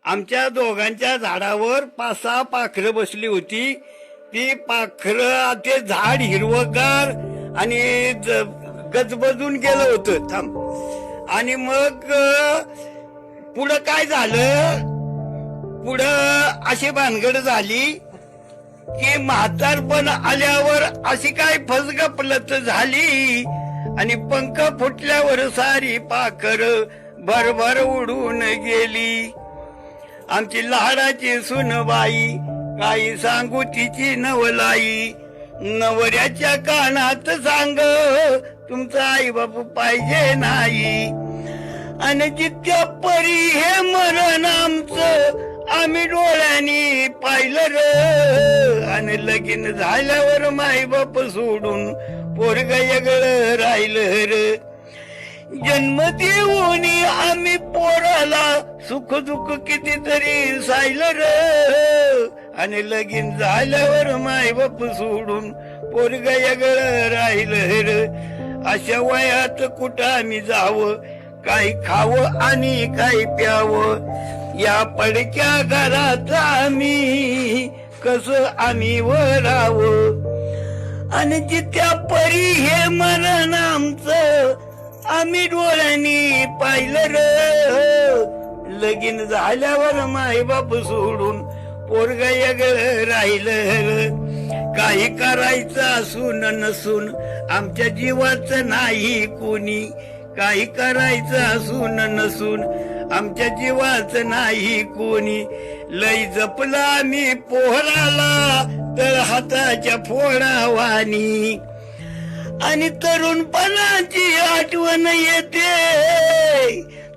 आमच्या दोघांच्या झाडावर 5-6 पाखरं बसली होती. ती पाखरं ते झाड हिरवगार आणि गजबजून गेलं होतं. थांब. आणि मग पुढं काय झालं, पुढं अशी भानगड झाली की म्हातारपण आल्यावर अशी काय फसगपलत झाली आणि पंख फुटल्यावर सारी पाखर भरभर उडून गेली. आमची लाडाची सुनबाई काही सांगू तिची नवलाई, नवऱ्याच्या कानात सांग तुमचा आई बापू पाहिजे नाही. आणि जित्या परी हे मरण आमचं आम्ही डोळ्यांनी पाहिलं र. आणि लगीन झाल्यावर माई बाप सोडून पोरग वेगळं राहिलं र. जन्म देऊनी आम्ही पोराला सुख दुःख कितीतरी सायलं र. आणि लगीन झाल्यावर माय बाप सोडून पोरग वेगळं राहिलं र. अशा वयात कुठं आम्ही जावं, काही खावं आणि काही प्यावं, या पडक्या घरात आम्ही कसं आम्ही वरावं. आणि जित्या परी हे मरण आमचं आम्ही डोळ्यांनी पाहिलं र. लगीन झाल्यावर माय बाप सोडून पोरग वेगळं राहिलं र. काही करायचं असून नसून आमच्या जीवाचं नाही कोणी, काही करायचं असून नसून आमच्या जीवाचं नाही कोणी. लय जपला आम्ही पोहराला तर हाताच्या फोडावानी. आणि तरुणपणाची आठवण येते,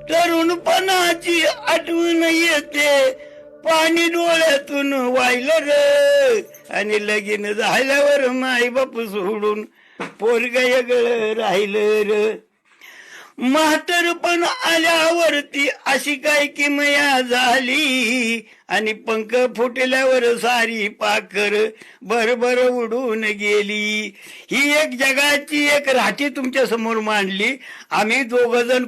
तरुणपणाची आठवण येते, पाणी डोळ्यातून वाहिलं र. आणि लगीन झाल्यावर माय बाप सोडून पोरग वेगळं राहिलं र. म्हातारपण आल्यावरती अशी काय किमया झाली आणि पंख फुटल्यावर सारी पाखर भरभर उडून गेली. ही एक जगाची एक राठी तुमच्या समोर मांडली. आम्ही दोघ जण